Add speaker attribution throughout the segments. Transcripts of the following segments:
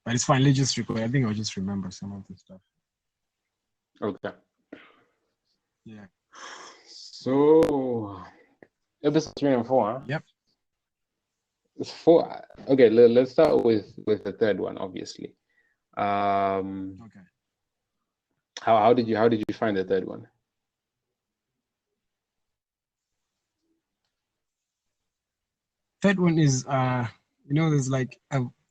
Speaker 1: But it's fine. Let's just record. I think I'll just remember some of the stuff.
Speaker 2: Okay.
Speaker 1: Yeah.
Speaker 2: So, episode 3 and 4, huh?
Speaker 1: Yep.
Speaker 2: It's 4. Okay, let's start with the third one, obviously.
Speaker 1: Okay.
Speaker 2: How did you find the third one?
Speaker 1: Third one is there's like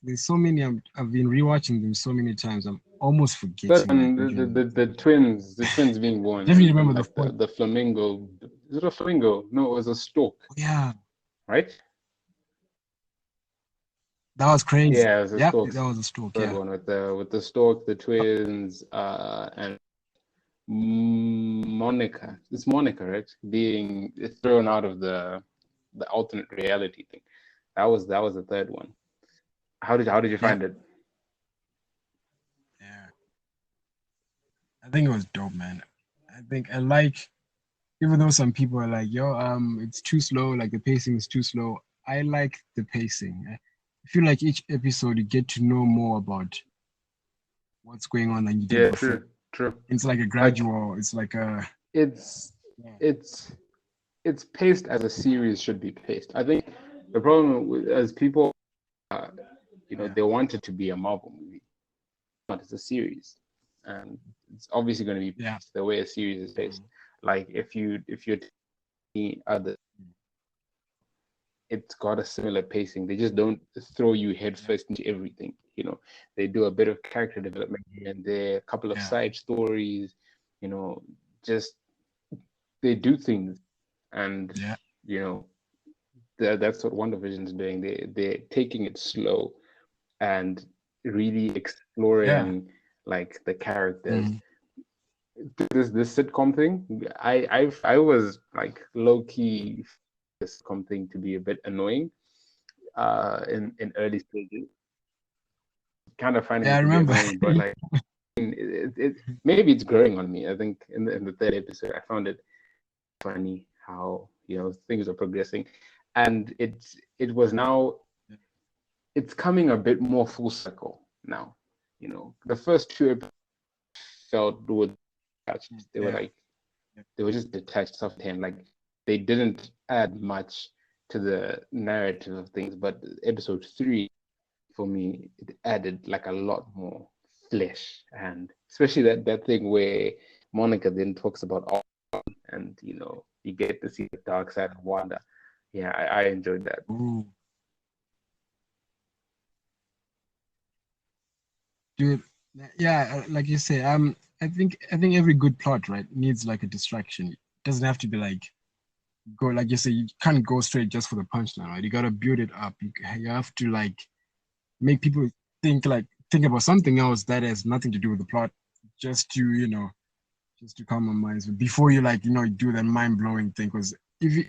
Speaker 1: there's so many I've been rewatching them so many times. I'm almost forgetting.
Speaker 2: The twins being born.
Speaker 1: Definitely remember
Speaker 2: the flamingo. Is it a flamingo? No, it was a stork.
Speaker 1: Yeah.
Speaker 2: Right?
Speaker 1: That was crazy.
Speaker 2: Yeah, it was a stork.
Speaker 1: That was a stork.
Speaker 2: Third one with the stork, the twins, and Monica. It's Monica, right? Being thrown out of the alternate reality thing. That was the third one. How did you find it?
Speaker 1: Yeah, I think it was dope, man. I think I like, even though some people are like, yo, it's too slow, like the pacing is too slow. I like the pacing. I feel like each episode you get to know more about what's going on than you did before.
Speaker 2: True.
Speaker 1: It's like a gradual. It's like a.
Speaker 2: It's paced as a series should be paced. I think the problem as people, they want it to be a Marvel movie, but it's a series, and it's obviously going to be paced the way a series is paced. Like if you're the other, it's got a similar pacing. They just don't throw you headfirst into everything. They do a bit of character development here and there, a couple of side stories. Just they do things, and that's what WandaVision is doing. They're taking it slow and really exploring like the characters. This sitcom thing, I was like low key this sitcom thing to be a bit annoying in early stages. Kind of finding it to be annoying, but like maybe it's growing on me. I think in the third episode, I found it funny how things are progressing, and it was now it's coming a bit more full circle now. The first 2 episodes felt detached. They were like they were just detached stuff to him. Like they didn't add much to the narrative of things. But episode 3, for me, it added like a lot more flesh, and especially that thing where Monica then talks about all, and you get to see the dark side of Wanda. Yeah, I enjoyed that.
Speaker 1: Ooh. Dude, yeah, like you say, I think every good plot, right, needs like a distraction. It doesn't have to be like go, like you say, you can't go straight just for the punchline, right? You gotta build it up. You have to like make people think about something else that has nothing to do with the plot, just to calm our minds before you do that mind blowing thing. Because if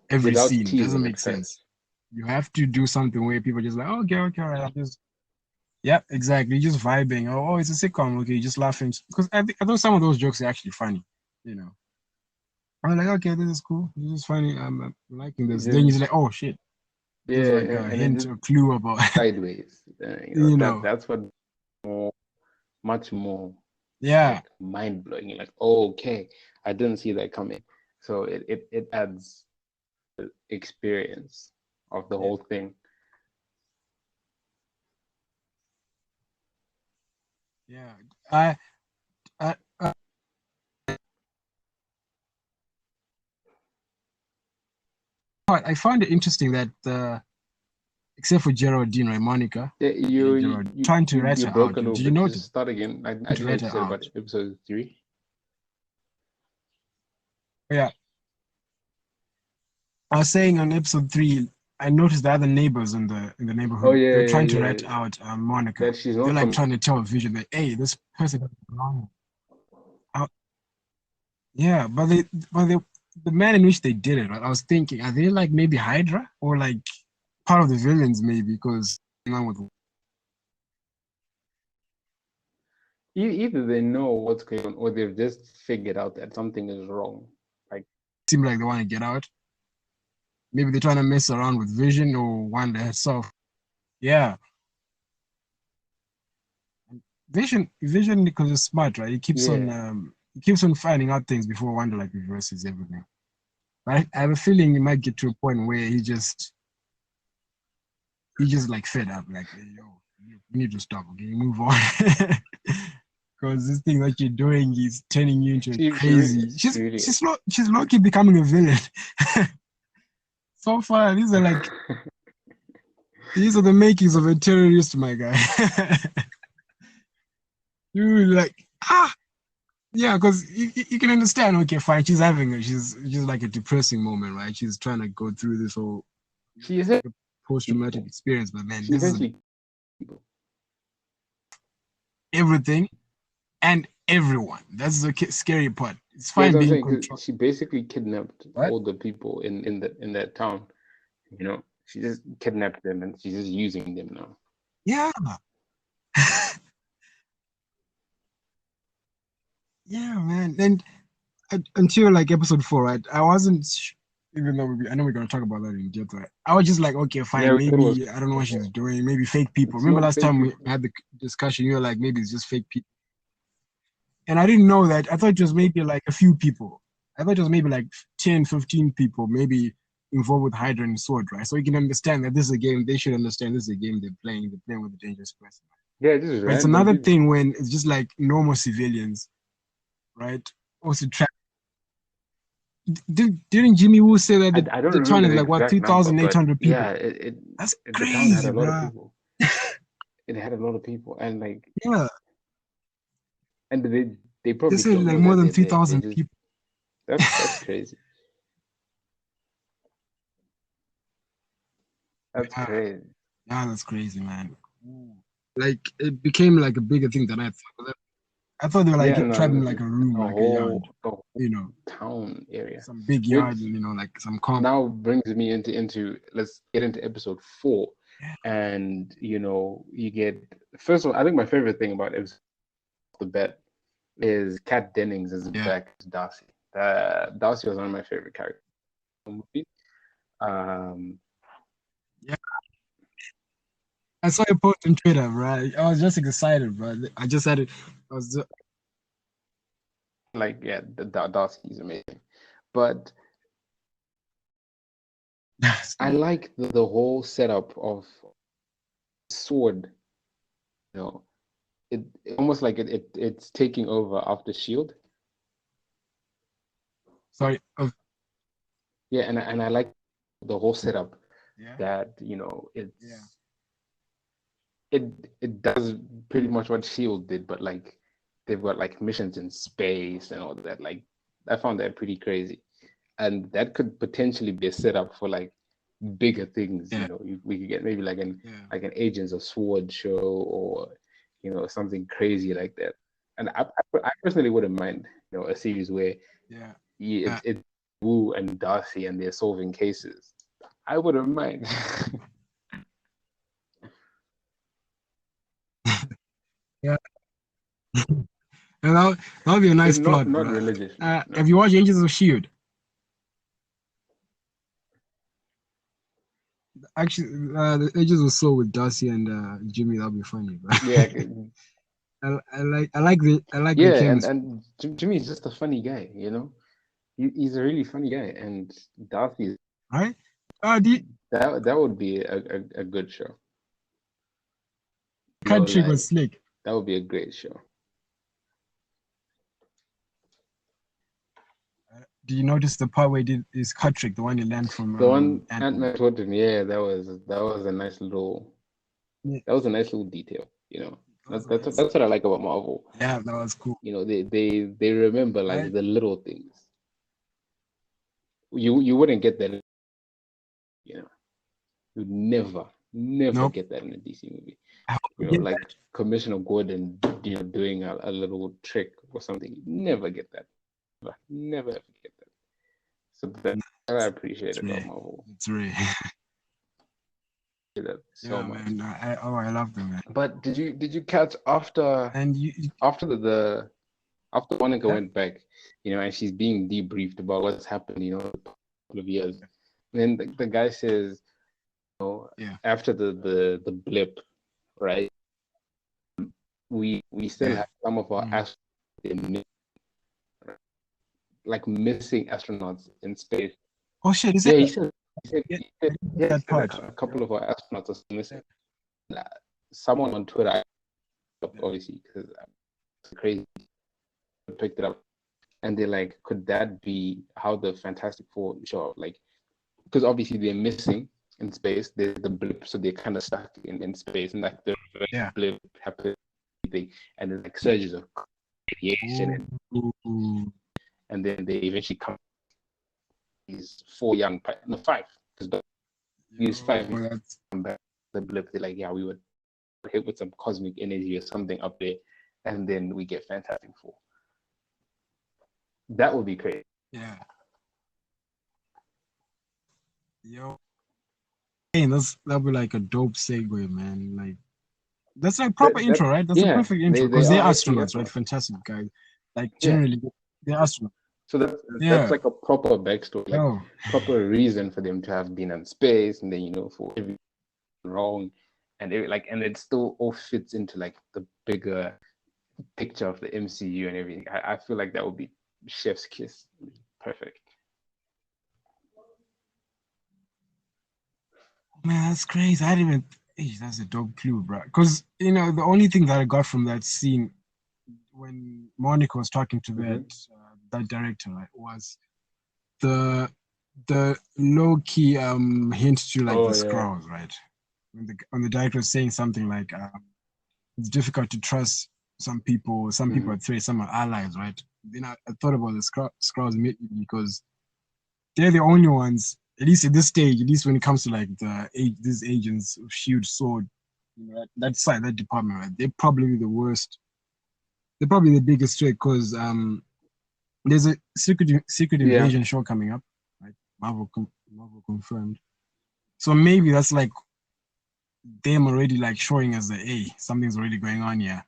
Speaker 1: every
Speaker 2: Without
Speaker 1: scene doesn't make
Speaker 2: it
Speaker 1: sense, you have to do something where people just like, oh, okay, all right, I'll just. Yeah, exactly. You're just vibing. Oh, it's a sitcom. Okay, you're just laughing because I thought some of those jokes are actually funny. I'm like, okay, this is cool. This is funny. I'm liking this. Then you're like, oh shit. There's like a hint or clue about
Speaker 2: sideways. That's what much more like, mind blowing. You're like, oh, okay, I didn't see that coming. So it adds the experience of the whole thing.
Speaker 1: Yeah, I find it interesting that except for Geraldine, right, Monica,
Speaker 2: you
Speaker 1: trying to rat her out. Did you notice?
Speaker 2: Just start again. I didn't say about episode 3.
Speaker 1: Yeah, I was saying on episode 3. I noticed the other neighbors in the neighborhood. They're trying to rat out Monica.
Speaker 2: That she's not
Speaker 1: They're like trying to tell Vision that, hey, this person is wrong. Yeah, but the man in which they did it, right? I was thinking, are they like maybe Hydra or like part of the villains, maybe, because with
Speaker 2: either they know what's going on or they've just figured out that something is wrong. Like
Speaker 1: seem like they want to get out. Maybe they're trying to mess around with Vision or Wanda herself. Yeah. Vision, because he's smart, right?
Speaker 2: Yeah.
Speaker 1: He keeps on finding out things before Wanda like reverses everything. But I have a feeling he might get to a point where he just like fed up, like, hey, yo, you need to stop, okay? Move on. Because this thing that you're doing is turning you into a crazy. She's low-key becoming a villain. So far, these are the makings of a terrorist, my guy. You like yeah, because you can understand. Okay, fine. She's like a depressing moment, right? She's trying to go through this whole
Speaker 2: She's
Speaker 1: like a post-traumatic experience, but man, this is everything and everyone. That's the scary part. It's
Speaker 2: yeah,
Speaker 1: fine
Speaker 2: I'm
Speaker 1: being
Speaker 2: saying,
Speaker 1: controlled.
Speaker 2: she basically kidnapped
Speaker 1: What?
Speaker 2: all the people in that town. You know, she just kidnapped them and she's just using them now.
Speaker 1: Yeah. Yeah, man. And until like episode 4, right? I wasn't, even though I know we're gonna talk about that in depth. Right? I was just like, okay, fine.
Speaker 2: Yeah,
Speaker 1: Maybe I don't know what she's doing. Maybe fake people.
Speaker 2: it's
Speaker 1: Remember
Speaker 2: not
Speaker 1: last
Speaker 2: fake
Speaker 1: time we
Speaker 2: people.
Speaker 1: had the discussion? You were like, maybe it's just fake people. And I didn't know that. I thought it was maybe like a few people. I thought it was maybe like 10, 15 people, maybe involved with Hydra and Sword, right? So you can understand that this is a game. They should understand this is a game they're playing. They're playing with a dangerous person.
Speaker 2: Yeah, just
Speaker 1: But it's
Speaker 2: random
Speaker 1: another
Speaker 2: people.
Speaker 1: thing when it's just like normal civilians, right? Also, didn't Jimmy Woo say that
Speaker 2: I don't
Speaker 1: the town
Speaker 2: remember
Speaker 1: is
Speaker 2: the
Speaker 1: like what
Speaker 2: exact number, but
Speaker 1: 3,800 people?
Speaker 2: yeah,
Speaker 1: That's
Speaker 2: the town had
Speaker 1: crazy,
Speaker 2: a lot of
Speaker 1: bro.
Speaker 2: people. It had a lot of people, and like,
Speaker 1: Yeah,
Speaker 2: and they
Speaker 1: they
Speaker 2: probably
Speaker 1: said
Speaker 2: don't
Speaker 1: like
Speaker 2: know
Speaker 1: more
Speaker 2: that
Speaker 1: than
Speaker 2: they're there. They
Speaker 1: 3,000
Speaker 2: just
Speaker 1: people.
Speaker 2: that's crazy. That's
Speaker 1: Yeah,
Speaker 2: crazy.
Speaker 1: yeah, that's crazy, man. Like it became like a bigger thing than I thought. I thought they were like
Speaker 2: Yeah, no,
Speaker 1: trapped in like a room, like a yard,
Speaker 2: the whole
Speaker 1: you know,
Speaker 2: town area,
Speaker 1: some big yard,
Speaker 2: which
Speaker 1: and like some comp.
Speaker 2: now brings me into let's get into episode 4,
Speaker 1: Yeah.
Speaker 2: and you get, first of all, I think my favorite thing about episode the bet is Kat Dennings is
Speaker 1: Yeah.
Speaker 2: back as Darcy. Darcy was one of my favorite characters in the movie.
Speaker 1: Yeah. I saw your post on Twitter, right? I was just excited, bro. I just had it. I was just,
Speaker 2: like, yeah, the Darcy is amazing, but I like the whole setup of Sword. You know, it almost like it's taking over after Shield.
Speaker 1: sorry.
Speaker 2: Yeah, and I like the whole setup
Speaker 1: Yeah.
Speaker 2: that it does pretty much what Shield did, but like they've got like missions in space and all that. Like, I found that pretty crazy, and that could potentially be a setup for like bigger things.
Speaker 1: Yeah.
Speaker 2: We could get maybe like an Agents of Sword show, or something crazy like that. And I personally wouldn't mind a series where it's Wu and Darcy and they're solving cases. I wouldn't mind.
Speaker 1: Yeah. And that'll be a nice
Speaker 2: not
Speaker 1: plot,
Speaker 2: not
Speaker 1: bro.
Speaker 2: religiously. No.
Speaker 1: Have you watched Agents of Shield? Actually, the Agents of Soul with Darcy and Jimmy. That'll be funny, bro.
Speaker 2: Yeah,
Speaker 1: I like the
Speaker 2: yeah,
Speaker 1: chemistry.
Speaker 2: and Jimmy is just a funny guy. He's a really funny guy, and Darcy.
Speaker 1: Right?
Speaker 2: That would be a good show. No
Speaker 1: Cut trick
Speaker 2: lie,
Speaker 1: was slick.
Speaker 2: that would be a great show.
Speaker 1: Do you notice the part where he did his cut trick, the one he learned from
Speaker 2: The one
Speaker 1: Ant-Man?
Speaker 2: Ant-Man taught him, yeah, that was a nice little detail. That's what I like about Marvel.
Speaker 1: Yeah, that was cool.
Speaker 2: They remember like
Speaker 1: Right?
Speaker 2: the little things. You wouldn't get that. You'd never
Speaker 1: Nope.
Speaker 2: get that in a DC movie.
Speaker 1: Like
Speaker 2: that. Commissioner Gordon, doing a little trick or something. You never get that. Never ever get that. So that I appreciate about Marvel.
Speaker 1: It's rare.
Speaker 2: That so much.
Speaker 1: Man. I love them, man.
Speaker 2: But did you catch after after the after Monica went back, and she's being debriefed about what's happened, a couple of years. And then the guy says, after the blip, right? we still have some of our astronauts, like missing astronauts in space.
Speaker 1: Oh shit!
Speaker 2: Yeah, he said
Speaker 1: that part.
Speaker 2: a couple of our astronauts are still missing. Someone on Twitter, obviously, because it's crazy, picked it up, and they're like, could that be how the Fantastic Four show up? Like, because obviously they're missing in space. There's the blip, so they're kind of stuck in space, and like the blip happens, and then like surges of radiation, and then they eventually come. These 4 young, no 5, because these 5 come back. The blip, they're like, yeah, we would hit with some cosmic energy or something up there, and then we get Fantastic Four. That would be crazy.
Speaker 1: Yeah. Yo. Hey, that'd be like a dope segue, man. Like, that's like proper intro, right? That's a perfect intro because they're astronauts, right? Fantastic guys. Like, generally, they're astronauts.
Speaker 2: So that's like a proper backstory, like proper reason for them to have been in space, and then for everything wrong, and it still all fits into like the bigger picture of the MCU and everything. I feel like that would be chef's kiss, perfect.
Speaker 1: Man, that's crazy. I didn't even. That's a dope clue, bro. Because the only thing that I got from that scene when Monica was talking to that director, right, was the low key hint to like the Skrulls, right? When the director was saying something like it's difficult to trust some people. Some people are threats, some are allies, right? Then I thought about the Skrulls immediately because they're the only ones, at least at this stage, at least when it comes to like these agents of Shield, Sword, that side, that department, right? They're probably the worst. They're probably the biggest threat because there's a secret invasion show coming up, right? Marvel confirmed. So maybe that's like them already like showing us that something's already going on here,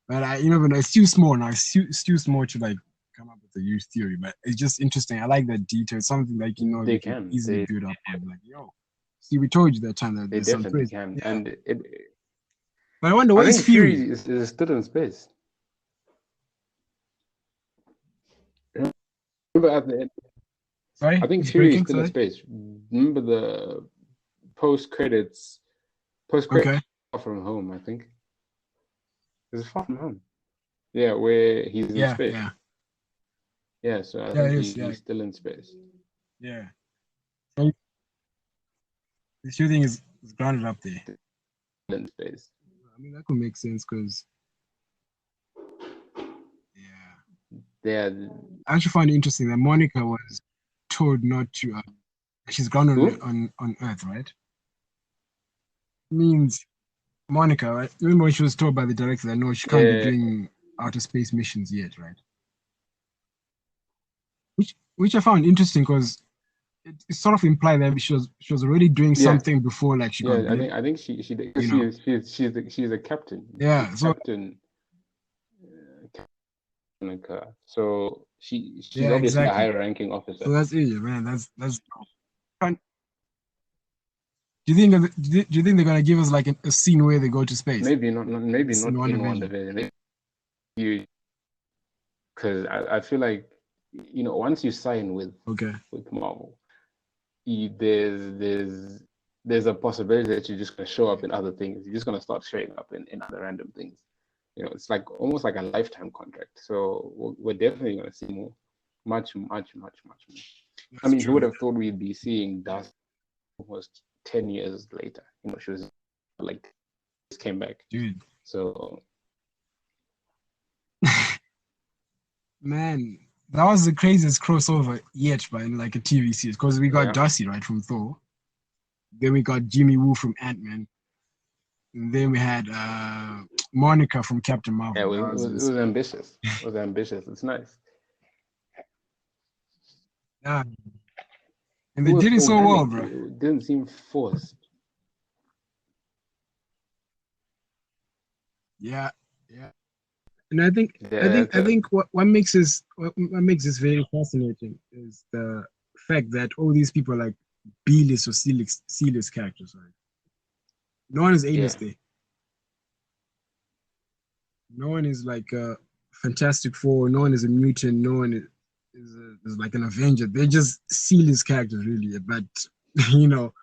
Speaker 1: But you never know. It's too small now. It's too small to like come up with a huge theory. But it's just interesting. I like that detail. Something like they can easily build up on. Like, see, we told you that time that
Speaker 2: they definitely can, and
Speaker 1: But I wonder what is
Speaker 2: Fury is still in space. Remember at the end.
Speaker 1: Sorry?
Speaker 2: I think Fury is still in space. Remember the post credits Far From Home, I think. Is it Far From Home? Yeah, where he's in space. Yeah, so I think he's still in space.
Speaker 1: Yeah. So the shooting is grounded up there.
Speaker 2: In space.
Speaker 1: I mean, that could make sense because
Speaker 2: I
Speaker 1: actually find it interesting that Monica was told not to she's grounded on Earth, right? Means Monica, right? Remember when she was told by the director that no, she can't be doing outer space missions yet, right? Which I found interesting because it sort of implied that she was already doing something before, like she got.
Speaker 2: I think she's a captain.
Speaker 1: Yeah,
Speaker 2: so captain. So she's obviously a high ranking officer.
Speaker 1: So that's it, man. That's. Do you think they're gonna give us like a scene where they go to space?
Speaker 2: Maybe not in WandaVision. Because I feel like once you sign with Marvel, there's a possibility that you're just gonna show up in other things. You're just gonna start showing up in other random things. It's like almost like a lifetime contract. So we're definitely gonna see more, much more. I mean, who would have thought we'd be seeing Darcy almost 10 years later? She was like, just came back,
Speaker 1: dude.
Speaker 2: So,
Speaker 1: man, that was the craziest crossover yet, but in like a TV series, because we got Darcy right from Thor, then we got Jimmy Woo from Ant-Man, and then we had Monica from Captain Marvel.
Speaker 2: Yeah, it was ambitious. It was ambitious. It's nice.
Speaker 1: Yeah. And they did it so well, bro.
Speaker 2: It didn't seem forced.
Speaker 1: Yeah. And I think what makes this very fascinating is the fact that all these people are like B-list or C-list characters, right? No one is A-list there. No one is like a Fantastic Four. No one is a mutant. No one is like an Avenger. They just seal his characters really, but you know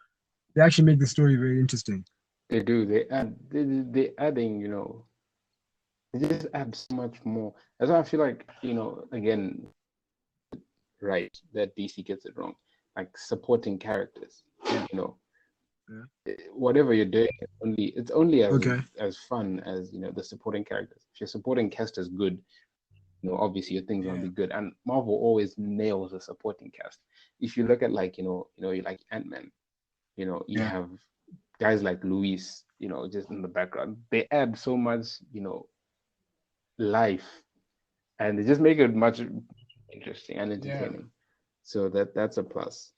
Speaker 1: they actually make the story very interesting.
Speaker 2: They do. They adding, they just add so much more. That's why I feel like, again, right, that DC gets it wrong. Like supporting characters,
Speaker 1: Yeah.
Speaker 2: whatever you're doing, it's only
Speaker 1: Okay.
Speaker 2: as fun as the supporting characters. If your supporting cast is good, obviously your thing's gonna
Speaker 1: Yeah.
Speaker 2: be good. And Marvel always nails the supporting cast. If you look at like you like Ant-Man, you
Speaker 1: Yeah.
Speaker 2: have guys like Luis, just in the background. They add so much, life, and they just make it much interesting and
Speaker 1: Yeah.
Speaker 2: entertaining. So that's a plus.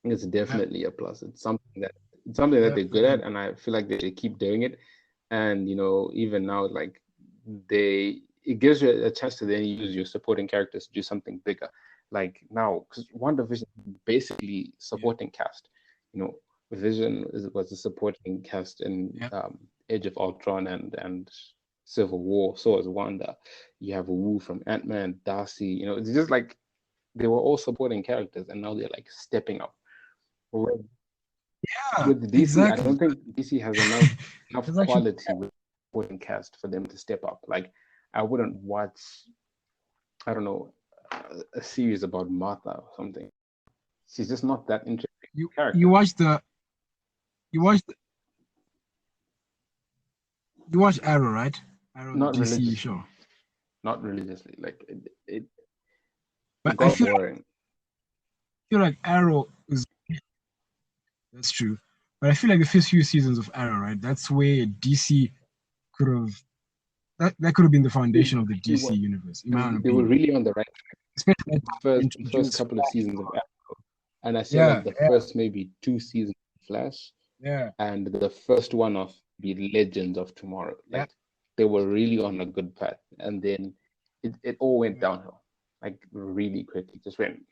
Speaker 2: It's
Speaker 1: Yeah.
Speaker 2: definitely a plus. It's something that they're good
Speaker 1: Definitely.
Speaker 2: at, and I feel like they keep doing it. And even now, like it gives you a chance to then use your supporting characters to do something bigger. Like now, because WandaVision is basically
Speaker 1: Yeah.
Speaker 2: supporting cast. You know, was a supporting cast in
Speaker 1: Yeah.
Speaker 2: Age of Ultron and Civil War. So is Wanda. You have Wu from Ant-Man, Darcy. It's just like they were all supporting characters, and now they're like stepping up. With
Speaker 1: Yeah.
Speaker 2: with DC, I
Speaker 1: Exactly.
Speaker 2: don't think DC has enough
Speaker 1: It's actually
Speaker 2: quality with supporting cast for them to step up. Like, I wouldn't watch, I don't know, a series about Martha or something. She's just not that interesting
Speaker 1: you
Speaker 2: character.
Speaker 1: you watch the you watch you watch Arrow, right? Arrow, the
Speaker 2: Not
Speaker 1: DC
Speaker 2: religiously,
Speaker 1: show.
Speaker 2: not religiously. Like it
Speaker 1: But I
Speaker 2: got boring.
Speaker 1: feel like Arrow is that's true. But I feel like the first few seasons of Arrow, right? That's where DC could have that could have been the
Speaker 2: It
Speaker 1: foundation of the
Speaker 2: really
Speaker 1: DC
Speaker 2: was.
Speaker 1: universe, in my own
Speaker 2: They were
Speaker 1: opinion.
Speaker 2: really on the right
Speaker 1: Especially like
Speaker 2: first
Speaker 1: introduce
Speaker 2: couple of
Speaker 1: Flash.
Speaker 2: seasons of Arrow, and I say
Speaker 1: Yeah,
Speaker 2: like the
Speaker 1: yeah,
Speaker 2: first maybe 2 seasons of Flash,
Speaker 1: yeah,
Speaker 2: and the first one of the Legends of Tomorrow.
Speaker 1: yeah,
Speaker 2: Like they were really on a good path, and then it all went
Speaker 1: yeah.
Speaker 2: downhill, like really quickly. Just went.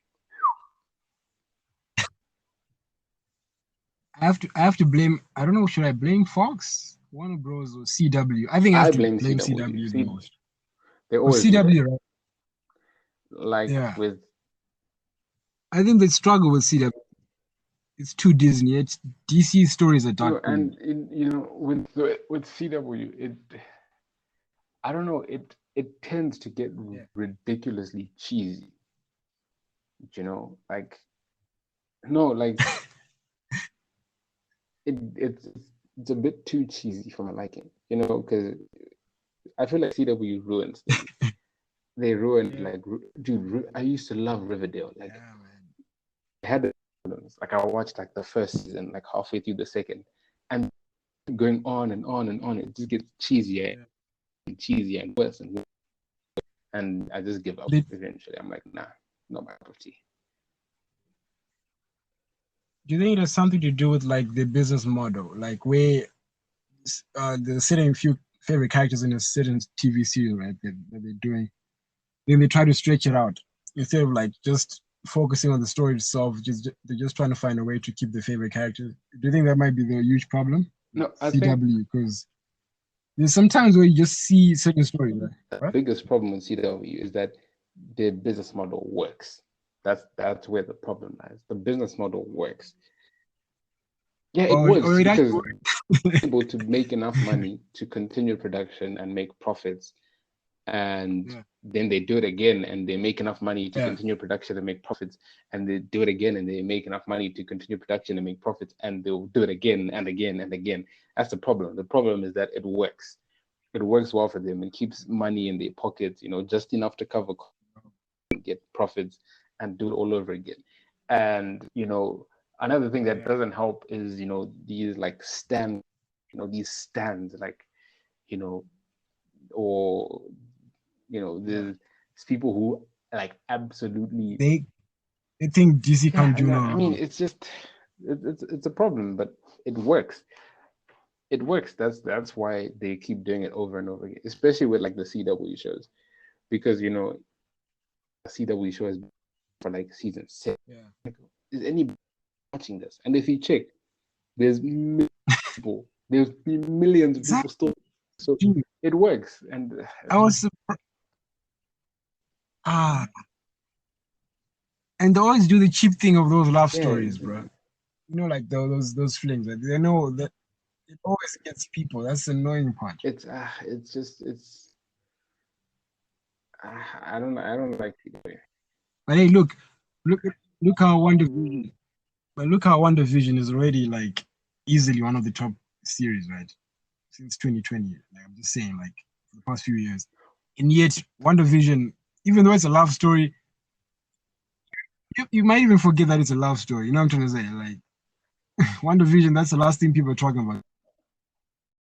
Speaker 1: I have to blame. I don't know. Should I blame Fox, Warner Bros, or CW? I think I have
Speaker 2: I
Speaker 1: to
Speaker 2: blame
Speaker 1: blame
Speaker 2: CW.
Speaker 1: CW the
Speaker 2: See,
Speaker 1: most.
Speaker 2: they
Speaker 1: With
Speaker 2: always do that.
Speaker 1: CW, right?
Speaker 2: Like
Speaker 1: Yeah,
Speaker 2: with
Speaker 1: I think they struggle with CW. It's too Disney. It's DC stories are dark green.
Speaker 2: and with CW, I don't know. It tends to get
Speaker 1: Yeah,
Speaker 2: ridiculously cheesy. Like no, like it's a bit too cheesy for my liking. Because I feel like CW ruins things. They ruined
Speaker 1: yeah,
Speaker 2: like, dude. I used to love Riverdale. Like,
Speaker 1: yeah, man.
Speaker 2: I had problems. Like, I watched like the first season, like halfway through the second, and going on and on and on. It just gets cheesier
Speaker 1: Yeah.
Speaker 2: and cheesier and worse and worse. And I just give up
Speaker 1: They,
Speaker 2: eventually. I'm like, nah, not my cup of tea.
Speaker 1: do you think it has something to do with like the business model, like where there's certain few favorite characters in a certain TV series, right? That they're doing. Then they try to stretch it out instead of like just focusing on the story itself. Just they're just trying to find a way to keep the favorite characters. Do you think that might be the huge problem with
Speaker 2: No, I think
Speaker 1: CW? Because there's sometimes where you just see certain stories, right?
Speaker 2: the
Speaker 1: Right?
Speaker 2: biggest problem with CW is that their business model works. That's where the problem lies. The business model works. Yeah, it
Speaker 1: Or
Speaker 2: works
Speaker 1: it
Speaker 2: because
Speaker 1: actually
Speaker 2: able to make enough money to continue production and make profits, and
Speaker 1: yeah,
Speaker 2: then they do it again and they make enough money to
Speaker 1: yeah,
Speaker 2: continue production and make profits, and they do it again and they make enough money to continue production and make profits, and they'll do it again and again and again. That's the problem. The problem is that it works well for them. It keeps money in their pockets, just enough to cover and get profits and do it all over again. And another thing that
Speaker 1: yeah,
Speaker 2: doesn't help is these like these stands, like you know or
Speaker 1: yeah.
Speaker 2: there's people who like absolutely.
Speaker 1: They they think DC
Speaker 2: Yeah,
Speaker 1: can't do
Speaker 2: and
Speaker 1: no
Speaker 2: I mean,
Speaker 1: wrong.
Speaker 2: it's just it's a problem, but it works. It works. That's why they keep doing it over and over again, especially with like the CW shows, because the CW show has been for like season 6.
Speaker 1: Yeah,
Speaker 2: Is anybody watching this? And if you check, there's millions of people, there's millions of people
Speaker 1: exactly.
Speaker 2: still. So it works. And
Speaker 1: I was and they always do the cheap thing of those love stories, bro. You know, like those flings. Like they know that it always gets people. That's the annoying part.
Speaker 2: It's I don't like it.
Speaker 1: But hey, look how WandaVision. But look how WandaVision is already like easily one of the top series, right? Since 2020. Like I'm just saying, like for the past few years. And yet WandaVision, even though it's a love story, you might even forget that it's a love story. You know what I'm trying to say? Like WandaVision, that's the last thing people are talking about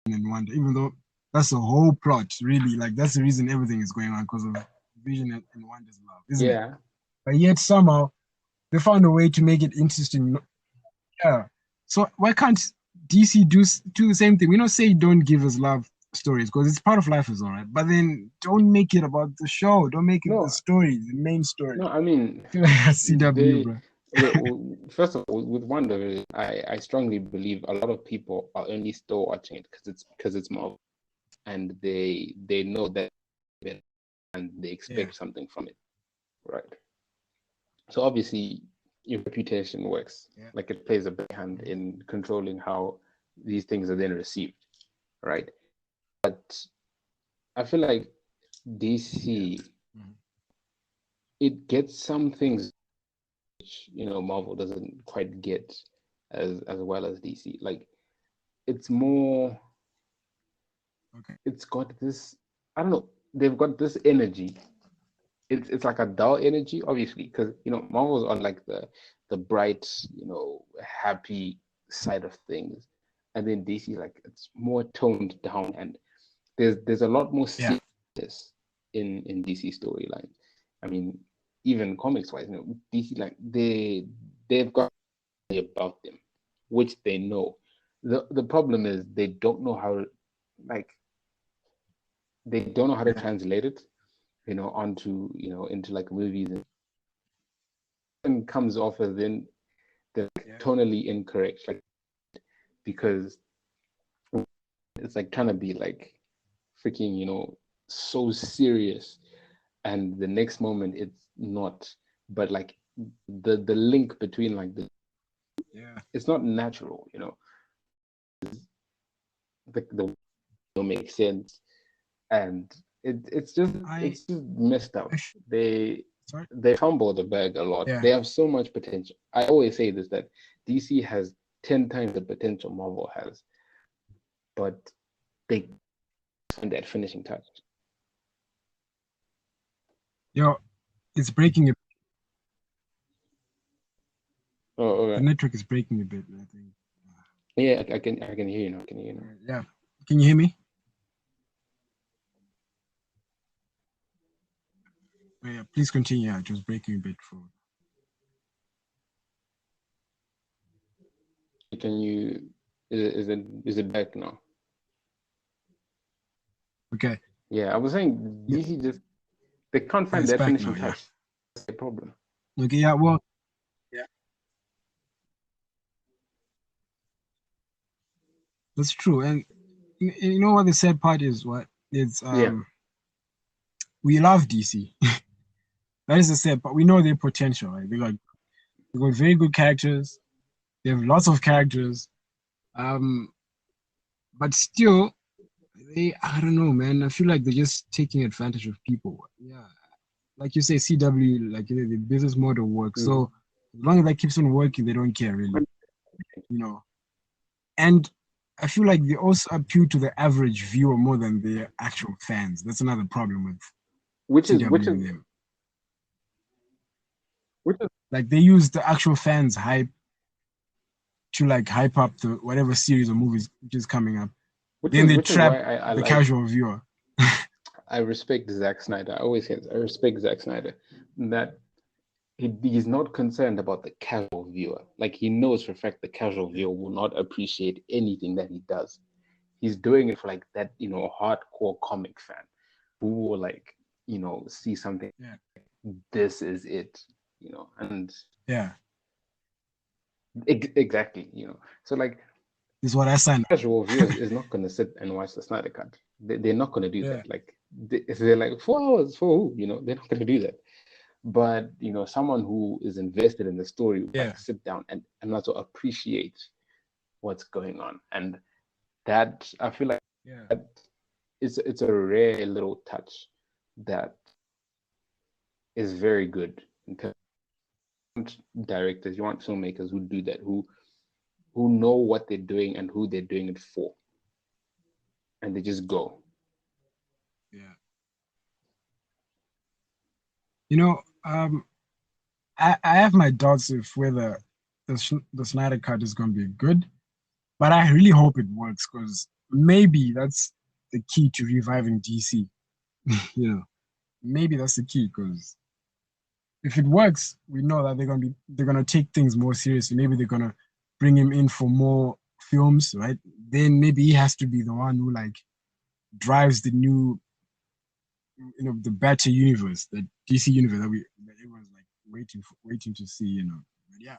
Speaker 1: in Wanda, even though that's the whole plot, really. Like that's the reason everything is going on because of Vision and Wanda's love, isn't it? But yet somehow they found a way to make it interesting. Yeah. So why can't DC do the same thing? We don't say don't give us love stories because it's part of life as well, right? But then don't make it about the show. Don't make it the story, the main story.
Speaker 2: No, I mean,
Speaker 1: I feel like that's CW, bro.
Speaker 2: First of all, with WandaVision, I strongly believe a lot of people are only still watching it because it's Marvel, and they know that and they expect something from it, right? So obviously, your reputation works. Like it plays a big hand in controlling how these things are then received, right? But I feel like DC, it gets some things which Marvel doesn't quite get as well as DC. Like it's more, it's got this, I don't know, they've got this energy. It's like a dull energy, obviously, because Marvel's on like the bright, happy side of things, and then DC, like it's more toned down, and there's a lot more seriousness in DC storyline. I mean, even comics wise, DC, like they've got about them, which they know. The problem is they don't know how, like they don't know how to translate it, onto into like movies, and comes off as then they're tonally incorrect, like because it's like trying to be like freaking so serious, and the next moment it's not. But like the link between like it's not natural, the don't make sense, and it's just messed up. They fumble the bag a lot. They have so much potential. I always say this, that DC has 10 times the potential Marvel has, but they find that finishing touch.
Speaker 1: Yo, it's breaking a
Speaker 2: okay.
Speaker 1: The network is breaking a bit, I think.
Speaker 2: Yeah, I can hear you now.
Speaker 1: Yeah. Can you hear me? Oh, yeah, please continue. Yeah, just breaking a bit for.
Speaker 2: Can you? Is it back now?
Speaker 1: Okay.
Speaker 2: Yeah, I was saying DC just they can't find that finishing touch. That's the problem.
Speaker 1: Okay. Yeah. Well. Yeah. That's true, and you know what the sad part is? What it's we love DC. That is the sad part. We know their potential. Right? They got very good characters. They have lots of characters. But still, I don't know, man. I feel like they're just taking advantage of people. Yeah, like you say, CW, like the business model works. So as long as that keeps on working, they don't care really, And I feel like they also appeal to the average viewer more than their actual fans. That's another problem with CW. Like they use the actual fans' hype to like hype up the whatever series or movies which is coming up. Then they trap the casual viewer.
Speaker 2: I respect Zack Snyder. I always say I respect Zack Snyder, that he's not concerned about the casual viewer. Like he knows for a fact the casual viewer will not appreciate anything that he does. He's doing it for like that, hardcore comic fan who will like, see something. This is it, and
Speaker 1: yeah,
Speaker 2: exactly, So like
Speaker 1: This is what I signed.
Speaker 2: Casual viewers is not going to sit and watch the Snyder Cut. They're not going to do that. Like they're like 4 hours for who? You know, they're not going to do that. But you know, someone who is invested in the story will like sit down and also appreciate what's going on, and that I feel like that it's a rare little touch that is very good in terms of directors. You want filmmakers who do that, who know what they're doing and who they're doing it for, and they just go.
Speaker 1: Yeah. You know, I have my doubts if whether the Snyder Cut is going to be good, but I really hope it works because maybe that's the key to reviving DC. You know, maybe that's the key because if it works, we know that they're gonna take things more seriously. Maybe they're gonna bring him in for more films, right? Then maybe he has to be the one who like drives the new, you know, the better universe, the DC universe that everyone's like waiting to see, you know. But yeah,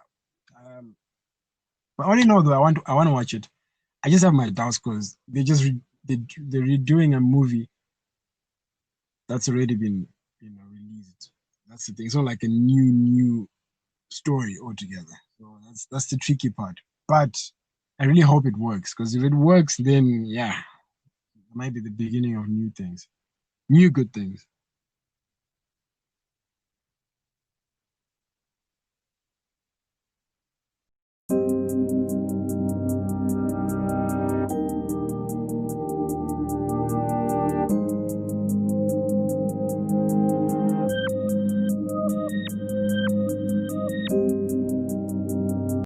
Speaker 1: but I already know though. I want to watch it. I just have my doubts because they're redoing a movie that's already been, you know, released. That's the thing. It's not like a new story altogether. So that's the tricky part. But I really hope it works because if it works, then yeah, it might be the beginning of new things, new good things.